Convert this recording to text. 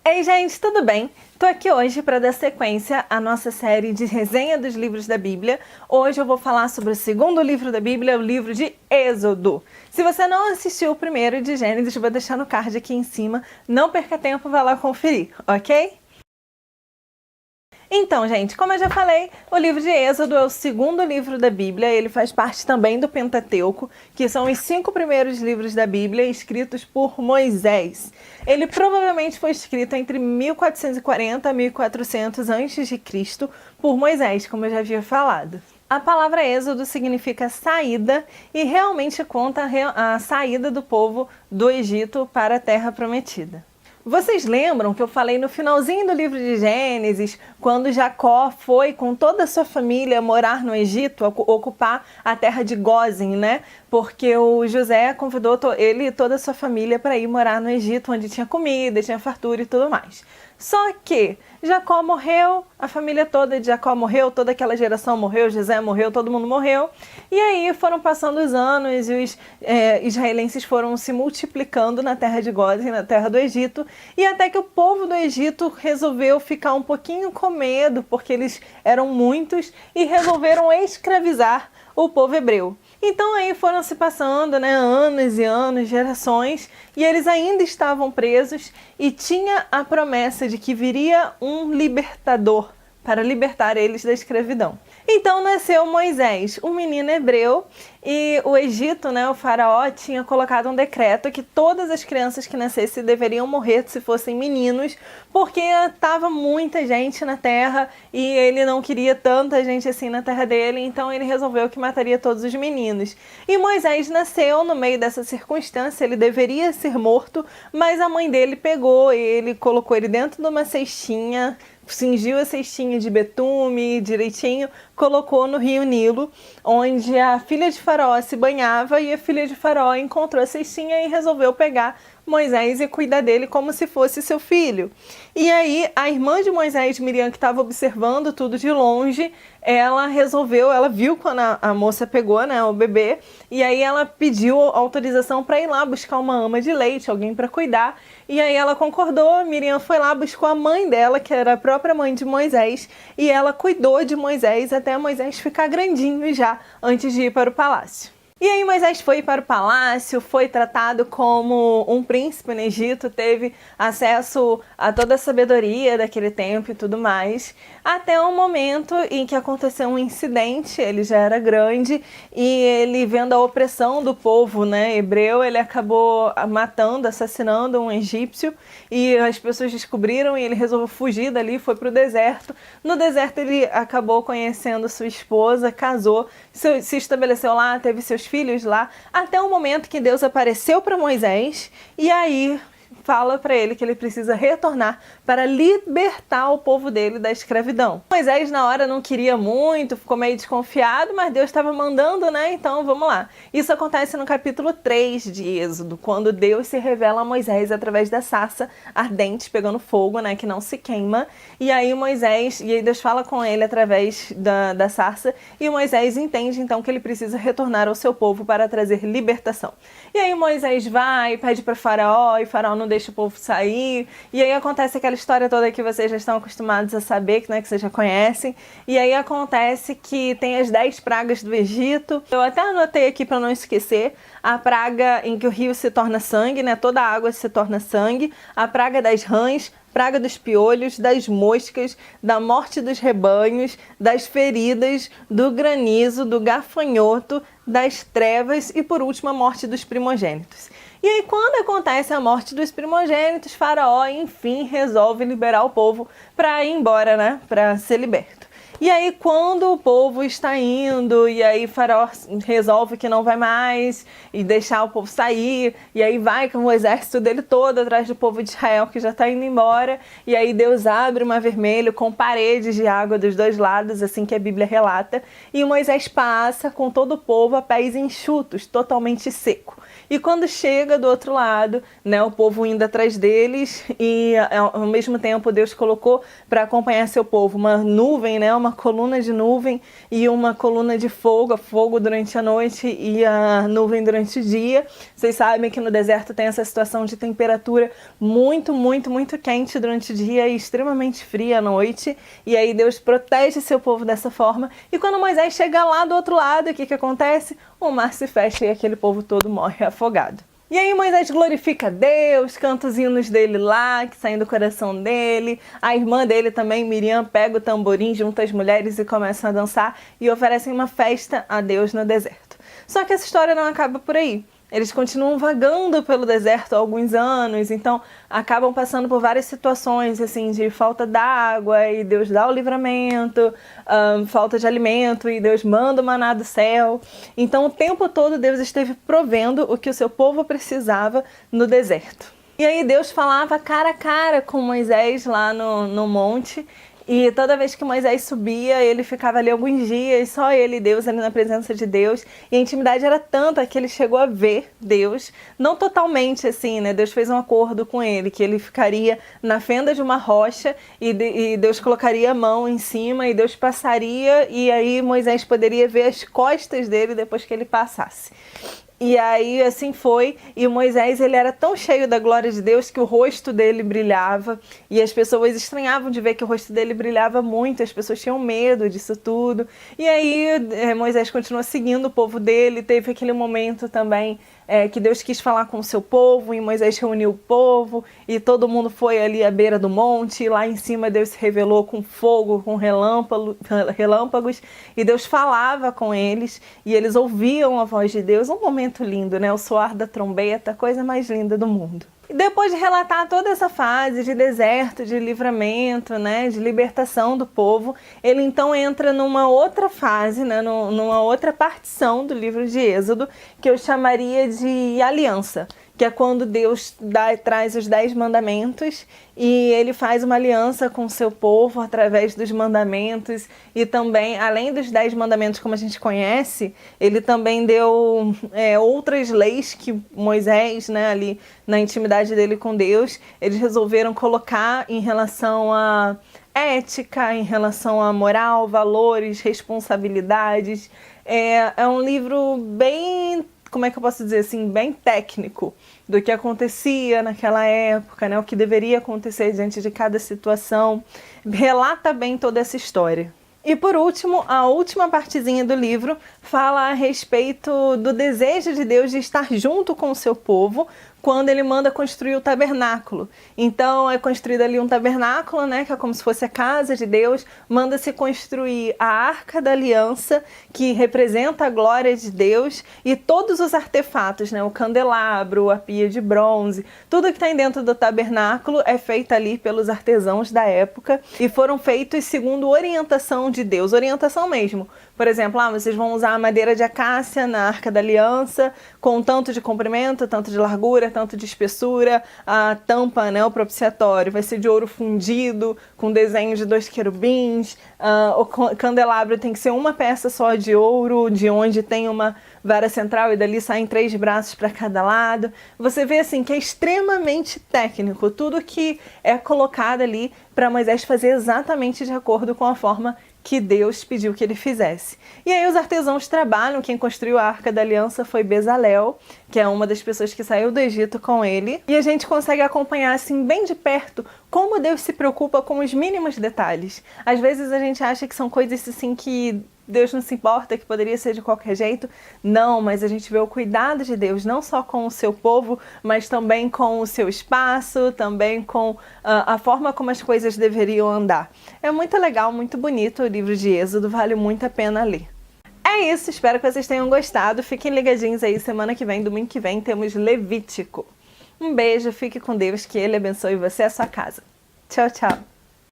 Ei, gente, tudo bem? Tô aqui hoje para dar sequência à nossa série de resenha dos livros da Bíblia. Hoje eu vou falar sobre o segundo livro da Bíblia, o livro de Êxodo. Se você não assistiu o primeiro de Gênesis, eu vou deixar no card aqui em cima. Não perca tempo, vai lá conferir, ok? Então, gente, como eu já falei, o livro de Êxodo é o segundo livro da Bíblia. Ele faz parte também do Pentateuco, que são os 5 primeiros livros da Bíblia escritos por Moisés. Ele provavelmente foi escrito entre 1440 e 1400 a.C. por Moisés, como eu já havia falado. A palavra Êxodo significa saída e realmente conta a saída do povo do Egito para a Terra Prometida. Vocês lembram que eu falei no finalzinho do livro de Gênesis, quando Jacó foi com toda a sua família morar no Egito, ocupar a terra de Gósen, né? Porque o José convidou ele e toda a sua família para ir morar no Egito, onde tinha comida, tinha fartura e tudo mais. Só que Jacó morreu, a família toda de Jacó morreu, toda aquela geração morreu, José morreu, todo mundo morreu. E aí foram passando os anos e os israelenses foram se multiplicando na terra de Gósen, na terra do Egito, e até que o povo do Egito resolveu ficar um pouquinho com medo, porque eles eram muitos, e resolveram escravizar o povo hebreu. Então aí foram se passando, né, anos e anos, gerações, e eles ainda estavam presos e tinha a promessa de que viria um libertador para libertar eles da escravidão. Então nasceu Moisés, um menino hebreu, e o Egito, né, o faraó, tinha colocado um decreto que todas as crianças que nascessem deveriam morrer se fossem meninos, porque estava muita gente na terra e ele não queria tanta gente assim na terra dele, então ele resolveu que mataria todos os meninos. E Moisés nasceu no meio dessa circunstância, ele deveria ser morto, mas a mãe dele pegou ele, colocou ele dentro de uma cestinha, cingiu a cestinha de betume direitinho, colocou no rio Nilo, onde a filha de Faraó se banhava, e a filha de Faraó encontrou a cestinha e resolveu pegar Moisés e cuidar dele como se fosse seu filho. E aí a irmã de Moisés, Miriam, que estava observando tudo de longe, ela viu quando a moça pegou, né, o bebê, e aí ela pediu autorização para ir lá buscar uma ama de leite, alguém para cuidar, e aí ela concordou. Miriam foi lá, buscou a mãe dela, que era a própria mãe de Moisés, e ela cuidou de Moisés até Moisés ficar grandinho já, antes de ir para o palácio. E aí Moisés foi para o palácio, foi tratado como um príncipe no Egito, teve acesso a toda a sabedoria daquele tempo e tudo mais, até o momento em que aconteceu um incidente. Ele já era grande e ele, vendo a opressão do povo, né, hebreu, ele acabou matando, assassinando um egípcio, e as pessoas descobriram e ele resolveu fugir dali, foi para o deserto. No deserto ele acabou conhecendo sua esposa, casou, se estabeleceu lá, teve seus filhos lá, até o momento que Deus apareceu para Moisés e aí fala para ele que ele precisa retornar para libertar o povo dele da escravidão. Moisés na hora não queria muito, ficou meio desconfiado, mas Deus estava mandando, né? Então vamos lá. Isso acontece no capítulo 3 de Êxodo, quando Deus se revela a Moisés através da sarça ardente pegando fogo, né, que não se queima. E aí Deus fala com ele através da sarça, e Moisés entende então que ele precisa retornar ao seu povo para trazer libertação. E aí Moisés vai, pede para Faraó, e Faraó não deixa o povo sair, e aí acontece aquela história toda que vocês já estão acostumados a saber, né, que vocês já conhecem. E aí acontece que tem as 10 pragas do Egito. Eu até anotei aqui para não esquecer: a praga em que o rio se torna sangue, né, toda a água se torna sangue, a praga das rãs, praga dos piolhos, das moscas, da morte dos rebanhos, das feridas, do granizo, do gafanhoto, das trevas e, por último, a morte dos primogênitos. E aí, quando acontece a morte dos primogênitos, Faraó, enfim, resolve liberar o povo para ir embora, né, para ser liberto. E aí, quando o povo está indo, e aí Faraó resolve que não vai mais e deixar o povo sair, e aí vai com o exército dele todo atrás do povo de Israel, que já está indo embora, e aí Deus abre o Mar Vermelho com paredes de água dos dois lados, assim que a Bíblia relata, e Moisés passa com todo o povo a pés enxutos, totalmente seco. E quando chega do outro lado, né, o povo indo atrás deles, e ao mesmo tempo Deus colocou para acompanhar seu povo uma nuvem, né, uma coluna de nuvem e uma coluna de fogo, fogo durante a noite e a nuvem durante o dia. Vocês sabem que no deserto tem essa situação de temperatura muito, muito, muito quente durante o dia e extremamente fria à noite. E aí Deus protege seu povo dessa forma. E quando Moisés chega lá do outro lado, o que acontece? O mar se fecha e aquele povo todo morre afogado. E aí Moisés glorifica Deus, canta os hinos dele lá, que saem do coração dele. A irmã dele também, Miriam, pega o tamborim junto às mulheres e começam a dançar e oferecem uma festa a Deus no deserto. Só que essa história não acaba por aí. Eles continuam vagando pelo deserto há alguns anos, então acabam passando por várias situações assim de falta d'água e Deus dá o livramento, falta de alimento e Deus manda o maná do céu. Então o tempo todo Deus esteve provendo o que o seu povo precisava no deserto. E aí Deus falava cara a cara com Moisés lá no monte. E toda vez que Moisés subia, ele ficava ali alguns dias, só ele e Deus ali na presença de Deus. E a intimidade era tanta que ele chegou a ver Deus, não totalmente assim, né? Deus fez um acordo com ele, que ele ficaria na fenda de uma rocha e Deus colocaria a mão em cima e Deus passaria e aí Moisés poderia ver as costas dele depois que ele passasse. E aí assim foi, e Moisés ele era tão cheio da glória de Deus que o rosto dele brilhava e as pessoas estranhavam de ver que o rosto dele brilhava muito, as pessoas tinham medo disso tudo. E aí Moisés continuou seguindo o povo dele, teve aquele momento também que Deus quis falar com o seu povo e Moisés reuniu o povo e todo mundo foi ali à beira do monte e lá em cima Deus se revelou com fogo, com relâmpagos e Deus falava com eles e eles ouviam a voz de Deus. Um momento lindo, né? O soar da trombeta, a coisa mais linda do mundo. E depois de relatar toda essa fase de deserto, de livramento, né, de libertação do povo, ele então entra numa outra fase, né, numa outra partição do livro de Êxodo, que eu chamaria de aliança, que é quando Deus traz os 10 mandamentos e ele faz uma aliança com o seu povo através dos mandamentos e também, além dos 10 mandamentos como a gente conhece, ele também deu outras leis que Moisés, né, ali na intimidade dele com Deus, eles resolveram colocar em relação a ética, em relação a moral, valores, responsabilidades. É um livro bem, como é que eu posso dizer assim, bem técnico do que acontecia naquela época, né? O que deveria acontecer diante de cada situação. Relata bem toda essa história. E por último, a última partezinha do livro fala a respeito do desejo de Deus de estar junto com o seu povo quando ele manda construir o tabernáculo. Então é construído ali um tabernáculo, né, que é como se fosse a casa de Deus, manda-se construir a Arca da Aliança, que representa a glória de Deus, e todos os artefatos, né, o candelabro, a pia de bronze, tudo que tem dentro do tabernáculo é feito ali pelos artesãos da época e foram feitos segundo orientação de Deus, orientação mesmo. Por exemplo, vocês vão usar a madeira de acácia na Arca da Aliança, com tanto de comprimento, tanto de largura, tanto de espessura, a tampa, né, o propiciatório, vai ser de ouro fundido, com desenho de 2 querubins, o candelabro tem que ser uma peça só de ouro, de onde tem uma vara central e dali saem 3 braços para cada lado. Você vê assim que é extremamente técnico, tudo que é colocado ali para Moisés fazer exatamente de acordo com a forma que Deus pediu que ele fizesse. E aí os artesãos trabalham, quem construiu a Arca da Aliança foi Bezalel, que é uma das pessoas que saiu do Egito com ele, e a gente consegue acompanhar assim bem de perto como Deus se preocupa com os mínimos detalhes. Às vezes a gente acha que são coisas assim que Deus não se importa, que poderia ser de qualquer jeito. Não, mas a gente vê o cuidado de Deus, não só com o seu povo, mas também com o seu espaço, também com a forma como as coisas deveriam andar. É muito legal, muito bonito o livro de Êxodo, vale muito a pena ler. É isso, espero que vocês tenham gostado. Fiquem ligadinhos aí, semana que vem, domingo que vem, temos Levítico. Um beijo, fique com Deus, que Ele abençoe você e a sua casa. Tchau, tchau.